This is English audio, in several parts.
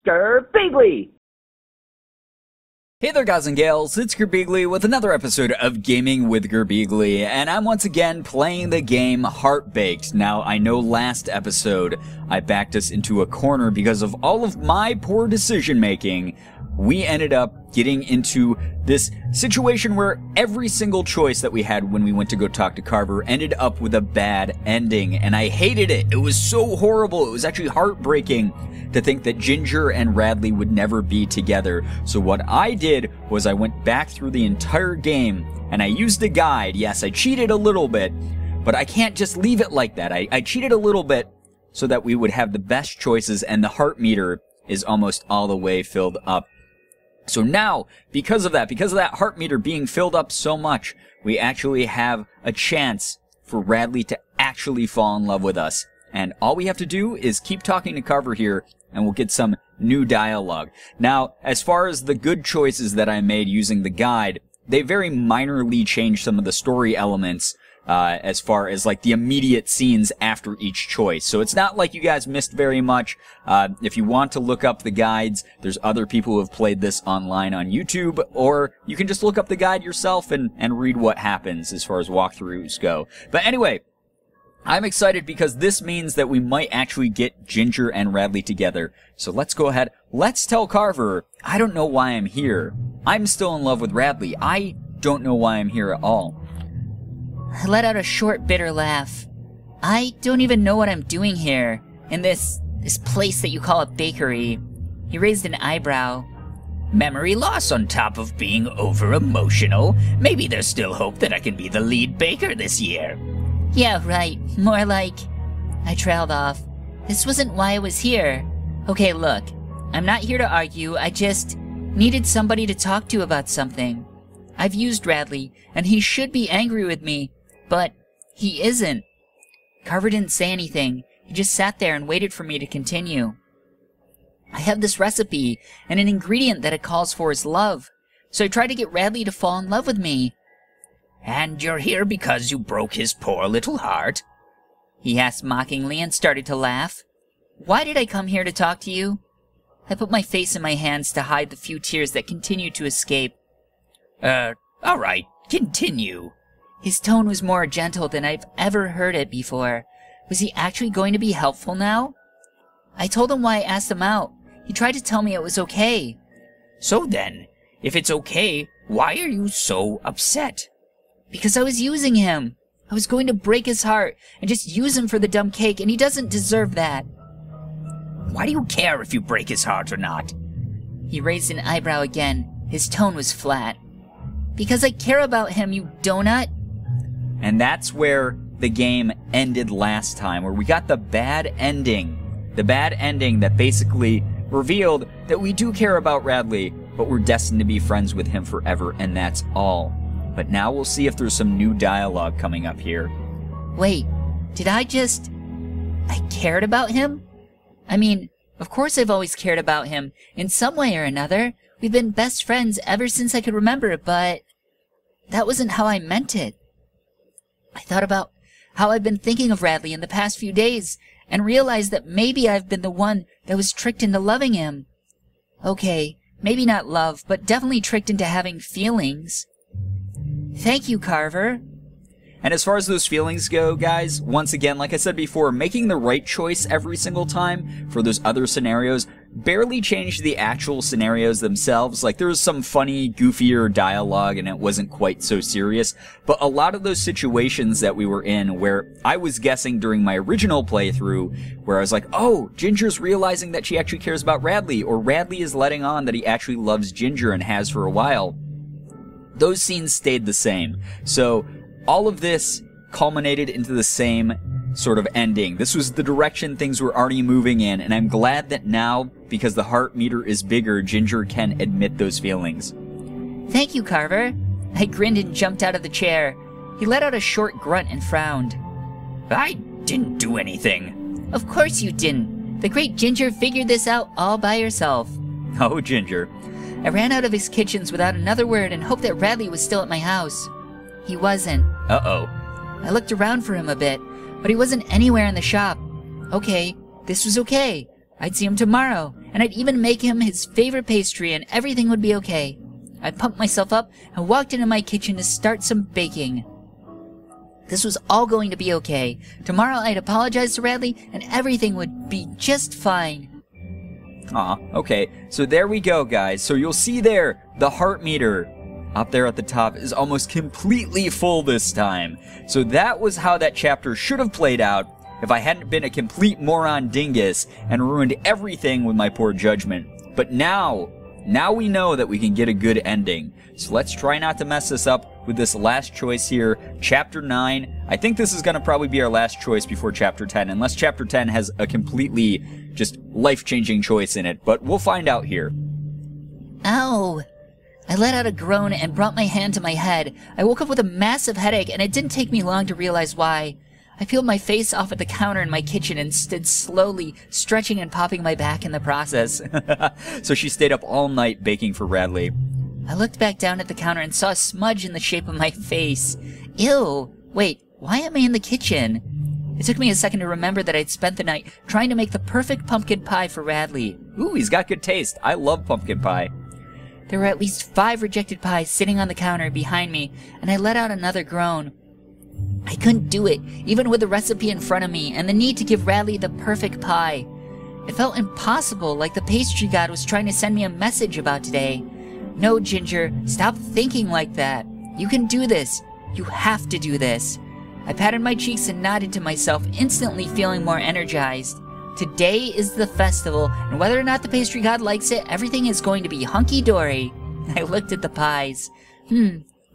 Girbeagly! Hey there guys and gals, it's Girbeagly with another episode of Gaming with Girbeagly, and I'm once again playing the game Heartbaked. Now, I know last episode I backed us into a corner because of all of my poor decision making. We ended up getting into this situation where every single choice that we had when we went to go talk to Carver ended up with a bad ending, and I hated it. It was so horrible. It was actually heartbreaking to think that Ginger and Radley would never be together. So what I did was I went back through the entire game and I used a guide. Yes, I cheated a little bit, but I can't just leave it like that. I cheated a little bit so that we would have the best choices, and the heart meter is almost all the way filled up. So now, because of that heart meter being filled up so much, we actually have a chance for Radley to actually fall in love with us. And all we have to do is keep talking to Carver here, and we'll get some new dialogue. Now, as far as the good choices that I made using the guide, they very minorly changed some of the story elements, as far as like the immediate scenes after each choice. So it's not like you guys missed very much. If you want to look up the guides, there's other people who have played this online on YouTube, or you can just look up the guide yourself and read what happens as far as walkthroughs go. But anyway, I'm excited because this means that we might actually get Ginger and Radley together. So let's go ahead. Let's tell Carver, I don't know why I'm here. I'm still in love with Radley. I don't know why I'm here at all. I let out a short, bitter laugh. I don't even know what I'm doing here, in this place that you call a bakery. He raised an eyebrow. Memory loss on top of being over-emotional. Maybe there's still hope that I can be the lead baker this year. Yeah, right. More like... I trailed off. This wasn't why I was here. Okay, look. I'm not here to argue. I just needed somebody to talk to about something. I've used Radley, and he should be angry with me, but he isn't. Carver didn't say anything. He just sat there and waited for me to continue. I have this recipe, and an ingredient that it calls for is love. So I tried to get Radley to fall in love with me. And you're here because you broke his poor little heart? He asked mockingly and started to laugh. Why did I come here to talk to you? I put my face in my hands to hide the few tears that continued to escape. Alright, continue. His tone was more gentle than I've ever heard it before. Was he actually going to be helpful now? I told him why I asked him out. He tried to tell me it was okay. So then, if it's okay, why are you so upset? Because I was using him. I was going to break his heart and just use him for the dumb cake, and he doesn't deserve that. Why do you care if you break his heart or not? He raised an eyebrow again. His tone was flat. Because I care about him, you donut. And that's where the game ended last time, where we got the bad ending. The bad ending that basically revealed that we do care about Radley, but we're destined to be friends with him forever, and that's all. But now we'll see if there's some new dialogue coming up here. Wait, did I cared about him? I mean, of course I've always cared about him, in some way or another. We've been best friends ever since I could remember, but that wasn't how I meant it. I thought about how I've been thinking of Radley in the past few days, and realized that maybe I've been the one that was tricked into loving him. Okay, maybe not love, but definitely tricked into having feelings. Thank you, Carver. And as far as those feelings go, guys, once again, like I said before, making the right choice every single time for those other scenarios barely changed the actual scenarios themselves. Like, there was some funny, goofier dialogue, and it wasn't quite so serious. But a lot of those situations that we were in, where I was guessing during my original playthrough, where I was like, oh, Ginger's realizing that she actually cares about Radley, or Radley is letting on that he actually loves Ginger and has for a while, those scenes stayed the same. So all of this culminated into the same sort of ending. This was the direction things were already moving in, and I'm glad that now, because the heart meter is bigger, Ginger can admit those feelings. Thank you, Carver. I grinned and jumped out of the chair. He let out a short grunt and frowned. I didn't do anything. Of course you didn't. The great Ginger figured this out all by herself. Oh, Ginger. I ran out of his kitchens without another word and hoped that Radley was still at my house. He wasn't. Uh-oh. I looked around for him a bit, but he wasn't anywhere in the shop. Okay, this was okay. I'd see him tomorrow, and I'd even make him his favorite pastry and everything would be okay. I pumped myself up and walked into my kitchen to start some baking. This was all going to be okay. Tomorrow I'd apologize to Radley and everything would be just fine. Aw, okay. So there we go, guys. So you'll see there, the heart meter up there at the top is almost completely full this time. So that was how that chapter should have played out if I hadn't been a complete moron dingus and ruined everything with my poor judgment. But now we know that we can get a good ending. So let's try not to mess this up with this last choice here, Chapter 9. I think this is going to probably be our last choice before Chapter 10, unless Chapter 10 has a completely just life-changing choice in it. But we'll find out here. Ow! I let out a groan and brought my hand to my head. I woke up with a massive headache, and it didn't take me long to realize why. I peeled my face off at the counter in my kitchen and stood slowly, stretching and popping my back in the process. So she stayed up all night baking for Radley. I looked back down at the counter and saw a smudge in the shape of my face. Ew! Wait, why am I in the kitchen? It took me a second to remember that I'd spent the night trying to make the perfect pumpkin pie for Radley. Ooh, he's got good taste. I love pumpkin pie. There were at least 5 rejected pies sitting on the counter behind me, and I let out another groan. I couldn't do it, even with the recipe in front of me and the need to give Radley the perfect pie. It felt impossible, like the pastry god was trying to send me a message about today. No, Ginger, stop thinking like that. You can do this. You have to do this. I patted my cheeks and nodded to myself, instantly feeling more energized. Today is the festival, and whether or not the pastry god likes it, everything is going to be hunky-dory. I looked at the pies.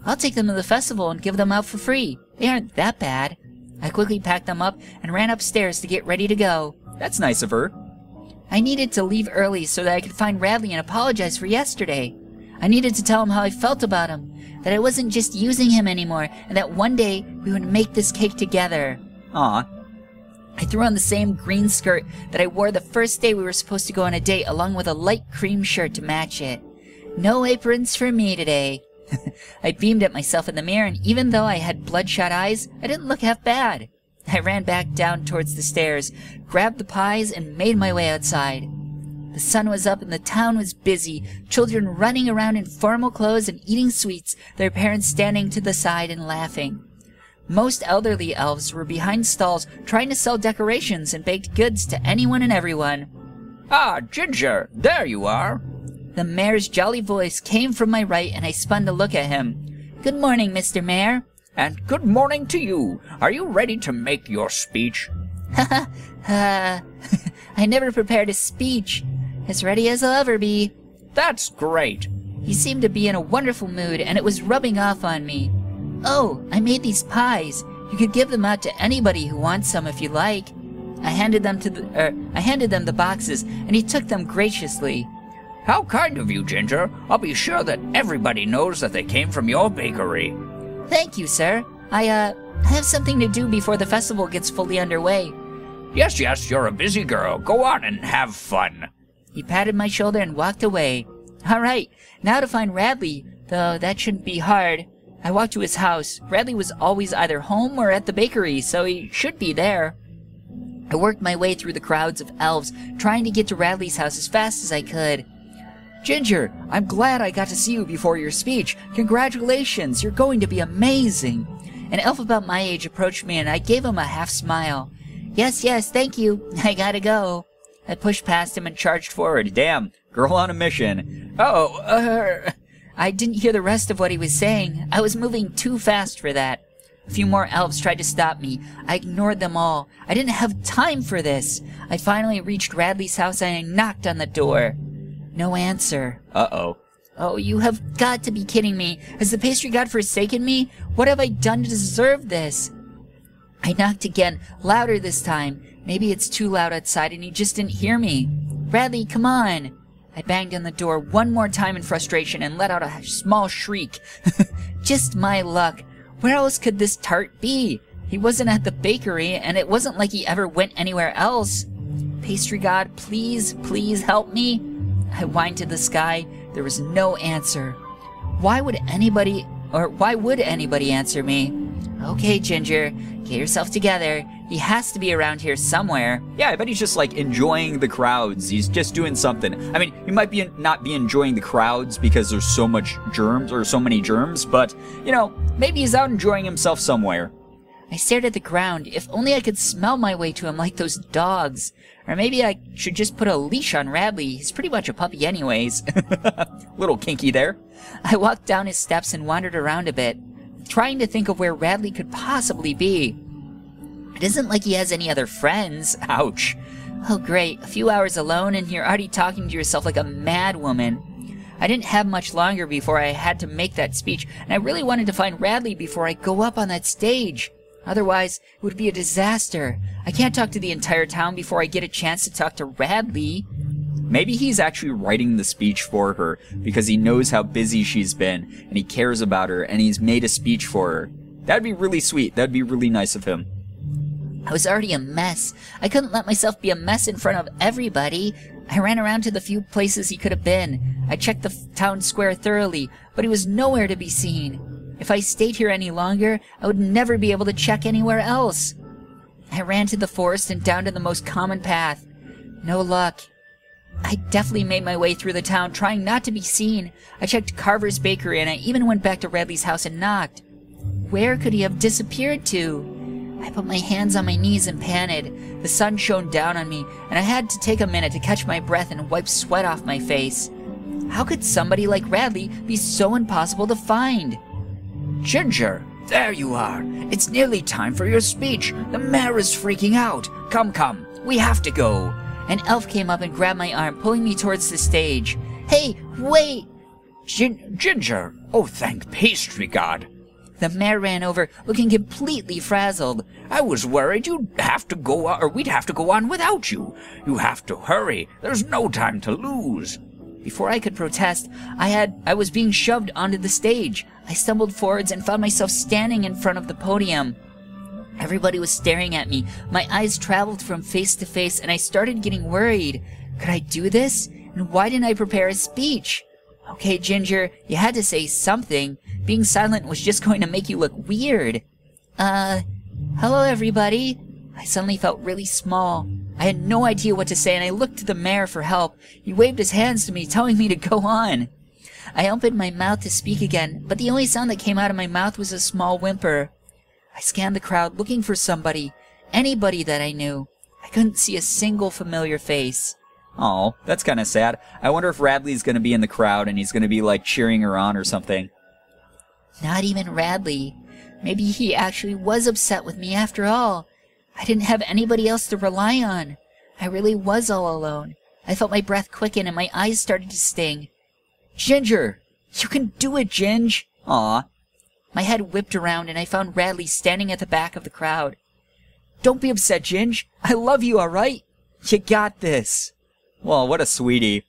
I'll take them to the festival and give them out for free. They aren't that bad. I quickly packed them up and ran upstairs to get ready to go. That's nice of her. I needed to leave early so that I could find Radley and apologize for yesterday. I needed to tell him how I felt about him, that I wasn't just using him anymore, and that one day we would make this cake together. Aw. I threw on the same green skirt that I wore the first day we were supposed to go on a date, along with a light cream shirt to match it. No aprons for me today. I beamed at myself in the mirror, and even though I had bloodshot eyes, I didn't look half bad. I ran back down towards the stairs, grabbed the pies, and made my way outside. The sun was up and the town was busy, children running around in formal clothes and eating sweets, their parents standing to the side and laughing. Most elderly elves were behind stalls trying to sell decorations and baked goods to anyone and everyone. Ah, Ginger, there you are. The mayor's jolly voice came from my right, and I spun to look at him. Good morning, Mr. Mayor. And good morning to you. Are you ready to make your speech? I never prepared a speech. As ready as I'll ever be. That's great. He seemed to be in a wonderful mood, and it was rubbing off on me. Oh, I made these pies. You could give them out to anybody who wants some if you like. I handed them the boxes, and he took them graciously. How kind of you, Ginger. I'll be sure that everybody knows that they came from your bakery. Thank you, sir. I have something to do before the festival gets fully underway. Yes, you're a busy girl. Go on and have fun. He patted my shoulder and walked away. All right, now to find Radley, though that shouldn't be hard. I walked to his house. Radley was always either home or at the bakery, so he should be there. I worked my way through the crowds of elves, trying to get to Radley's house as fast as I could. Ginger, I'm glad I got to see you before your speech. Congratulations, you're going to be amazing. An elf about my age approached me, and I gave him a half smile. Yes, thank you. I gotta go. I pushed past him and charged forward. Damn, girl on a mission. I didn't hear the rest of what he was saying. I was moving too fast for that. A few more elves tried to stop me. I ignored them all. I didn't have time for this. I finally reached Radley's house and I knocked on the door. No answer. Uh-oh. Oh, you have got to be kidding me. Has the pastry god forsaken me? What have I done to deserve this? I knocked again, louder this time. Maybe it's too loud outside and he just didn't hear me. Radley, come on. I banged on the door one more time in frustration and let out a small shriek. Just my luck. Where else could this tart be? He wasn't at the bakery, and it wasn't like he ever went anywhere else. Pastry god, please help me. I whined to the sky. There was no answer. Why would anybody answer me? Okay, Ginger, get yourself together. He has to be around here somewhere. Yeah, I bet he's just like enjoying the crowds. He's just doing something. I mean, he might be not be enjoying the crowds because there's so much germs or so many germs, but, you know, maybe he's out enjoying himself somewhere. I stared at the ground. If only I could smell my way to him like those dogs. Or maybe I should just put a leash on Radley. He's pretty much a puppy anyways. Little kinky there. I walked down his steps and wandered around a bit, trying to think of where Radley could possibly be. It isn't like he has any other friends. Ouch. Oh great, a few hours alone and you're already talking to yourself like a mad woman. I didn't have much longer before I had to make that speech, and I really wanted to find Radley before I go up on that stage. Otherwise, it would be a disaster. I can't talk to the entire town before I get a chance to talk to Radley. Maybe he's actually writing the speech for her because he knows how busy she's been and he cares about her and he's made a speech for her. That'd be really sweet. That'd be really nice of him. I was already a mess. I couldn't let myself be a mess in front of everybody. I ran around to the few places he could have been. I checked the town square thoroughly, but he was nowhere to be seen. If I stayed here any longer, I would never be able to check anywhere else. I ran to the forest and down to the most common path. No luck. I definitely made my way through the town, trying not to be seen. I checked Carver's bakery and I even went back to Radley's house and knocked. Where could he have disappeared to? I put my hands on my knees and panted. The sun shone down on me, and I had to take a minute to catch my breath and wipe sweat off my face. How could somebody like Radley be so impossible to find? Ginger, there you are. It's nearly time for your speech. The mayor is freaking out. Come, we have to go. An elf came up and grabbed my arm, pulling me towards the stage. Hey, wait! Ginger, oh thank pastry god. The mayor ran over, looking completely frazzled. I was worried you'd have to go on, or we'd have to go on without you. You have to hurry. There's no time to lose. Before I could protest, I was being shoved onto the stage. I stumbled forwards and found myself standing in front of the podium. Everybody was staring at me. My eyes traveled from face to face, and I started getting worried. Could I do this? And why didn't I prepare a speech? Okay, Ginger, you had to say something. Being silent was just going to make you look weird. Hello everybody. I suddenly felt really small. I had no idea what to say, and I looked to the mayor for help. He waved his hands to me, telling me to go on. I opened my mouth to speak again, but the only sound that came out of my mouth was a small whimper. I scanned the crowd, looking for somebody, anybody that I knew. I couldn't see a single familiar face. Oh, that's kind of sad. I wonder if Radley's going to be in the crowd and he's going to be like cheering her on or something. Not even Radley. Maybe he actually was upset with me after all. I didn't have anybody else to rely on. I really was all alone. I felt my breath quicken and my eyes started to sting. Ginger! You can do it, Ginge! Aw. My head whipped around and I found Radley standing at the back of the crowd. Don't be upset, Ginge. I love you, alright? You got this. Well, what a sweetie.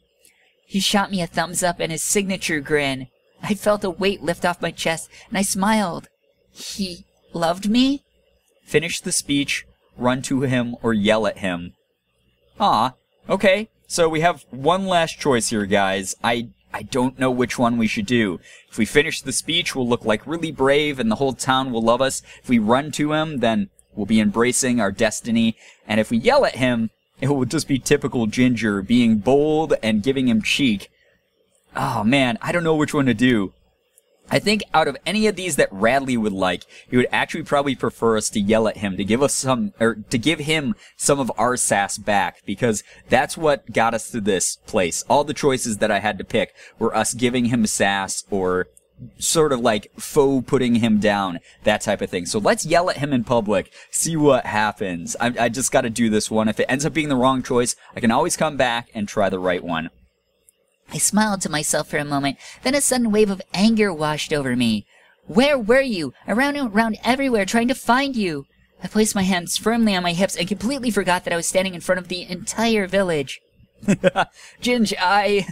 He shot me a thumbs up and his signature grin. I felt a weight lift off my chest and I smiled. He loved me? Finish the speech, run to him, or yell at him. Ah, okay. So we have one last choice here, guys. I don't know which one we should do. If we finish the speech, we'll look like really brave and the whole town will love us. If we run to him, then we'll be embracing our destiny. And if we yell at him, it will just be typical Ginger, being bold and giving him cheek. Oh man, I don't know which one to do. I think out of any of these that Radley would like, he would actually probably prefer us to yell at him, to give us some, or to give him some of our sass back, because that's what got us to this place. All the choices that I had to pick were us giving him sass, or sort of like faux putting him down, that type of thing. So let's yell at him in public, see what happens. I just gotta do this one. If it ends up being the wrong choice, I can always come back and try the right one. I smiled to myself for a moment, then a sudden wave of anger washed over me. Where were you? I ran around everywhere trying to find you. I placed my hands firmly on my hips and completely forgot that I was standing in front of the entire village. Ginge,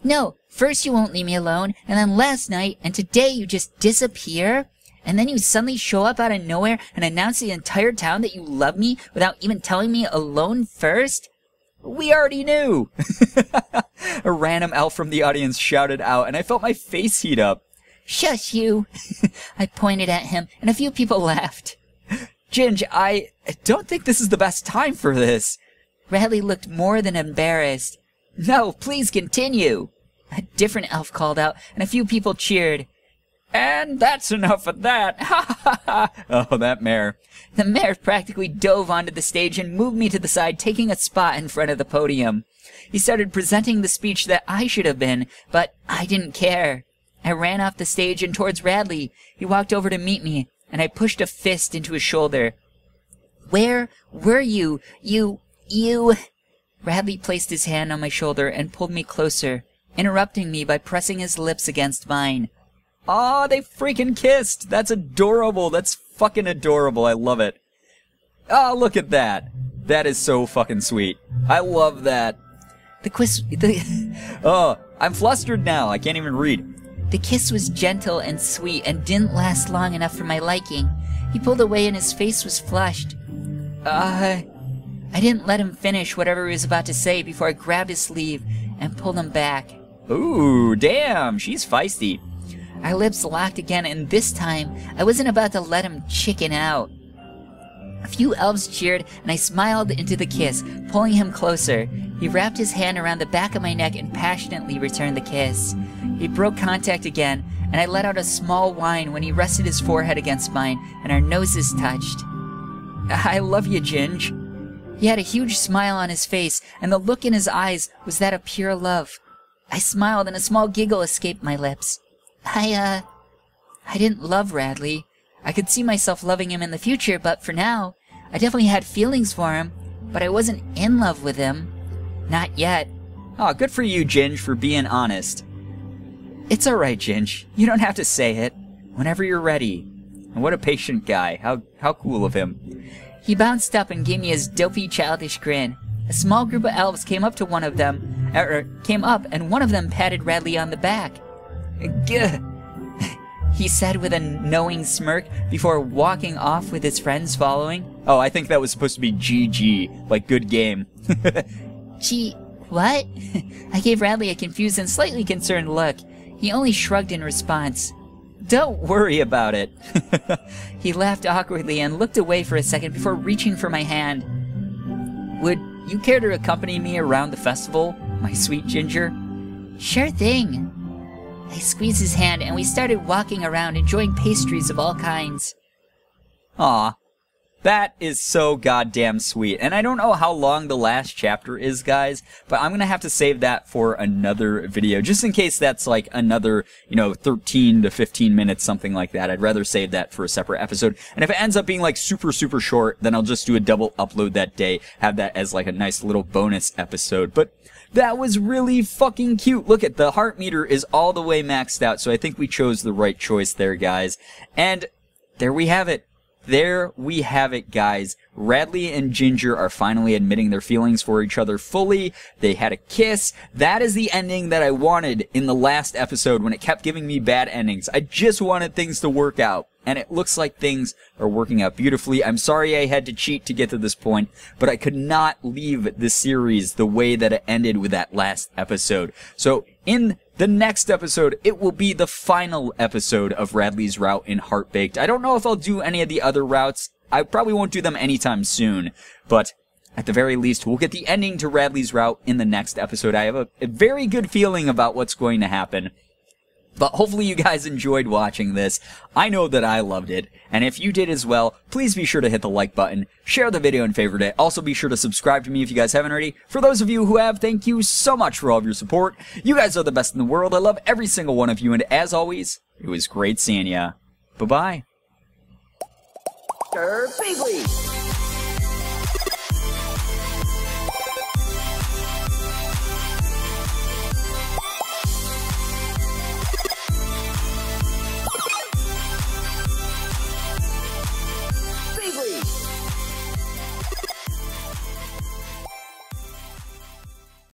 No, first you won't leave me alone, and then last night, and today you just disappear? And then you suddenly show up out of nowhere and announce to the entire town that you love me without even telling me alone first? We already knew! A random elf from the audience shouted out, and I felt my face heat up. Shush you! I pointed at him, and a few people laughed. Ginge, I don't think this is the best time for this. Radley looked more than embarrassed. No, please continue. A different elf called out, and a few people cheered. And that's enough of that. Ha ha ha. Oh, that mayor. The mayor practically dove onto the stage and moved me to the side, taking a spot in front of the podium. He started presenting the speech that I should have been, but I didn't care. I ran off the stage and towards Radley. He walked over to meet me, and I pushed a fist into his shoulder. Where were you? You... Radley placed his hand on my shoulder and pulled me closer, interrupting me by pressing his lips against mine. Aw, they freaking kissed! That's adorable! That's fucking adorable, I love it. Oh, look at that! That is so fucking sweet. I love that. Oh, I'm flustered now, I can't even read. The kiss was gentle and sweet and didn't last long enough for my liking. He pulled away and his face was flushed. I didn't let him finish whatever he was about to say before I grabbed his sleeve and pulled him back. Ooh, damn, she's feisty. Our lips locked again, and this time, I wasn't about to let him chicken out. A few elves cheered, and I smiled into the kiss, pulling him closer. He wrapped his hand around the back of my neck and passionately returned the kiss. He broke contact again, and I let out a small whine when he rested his forehead against mine, and our noses touched. I love you, Ginge. He had a huge smile on his face, and the look in his eyes was that of pure love. I smiled, and a small giggle escaped my lips. I didn't love Radley. I could see myself loving him in the future, but for now, I definitely had feelings for him, but I wasn't in love with him. Not yet. Oh, good for you, Ginge, for being honest. It's alright, Ginge. You don't have to say it. Whenever you're ready. And what a patient guy. How cool of him. He bounced up and gave me his dopey, childish grin. A small group of elves came up and one of them patted Radley on the back. Gah. He said with a knowing smirk before walking off with his friends following. Oh, I think that was supposed to be GG, like good game. Gee, what? I gave Radley a confused and slightly concerned look. He only shrugged in response. Don't worry about it. He laughed awkwardly and looked away for a second before reaching for my hand. Would you care to accompany me around the festival, my sweet Ginger? Sure thing. I squeezed his hand and we started walking around enjoying pastries of all kinds. Aw, that is so goddamn sweet. And I don't know how long the last chapter is, guys, but I'm gonna have to save that for another video, just in case that's like another, 13 to 15 minutes, something like that. I'd rather save that for a separate episode. And if it ends up being like super short, then I'll just do a double upload that day, have that as like a nice little bonus episode. But that was really fucking cute. Look at the heart meter is all the way maxed out, so I think we chose the right choice there, guys. And there we have it. There we have it, guys. Radley and Ginger are finally admitting their feelings for each other fully. They had a kiss. That is the ending that I wanted in the last episode when it kept giving me bad endings. I just wanted things to work out. And it looks like things are working out beautifully. I'm sorry I had to cheat to get to this point, but I could not leave this series the way that it ended with that last episode. So in the next episode, it will be the final episode of Radley's route in Heartbaked. I don't know if I'll do any of the other routes. I probably won't do them anytime soon, but at the very least, we'll get the ending to Radley's route in the next episode. I have a very good feeling about what's going to happen. But hopefully you guys enjoyed watching this. I know that I loved it, and if you did as well, please be sure to hit the like button, share the video and favorite it. Also be sure to subscribe to me if you guys haven't already. For those of you who have, thank you so much for all of your support. You guys are the best in the world. I love every single one of you, and as always, it was great seeing ya. Bye-bye. Girbeagly.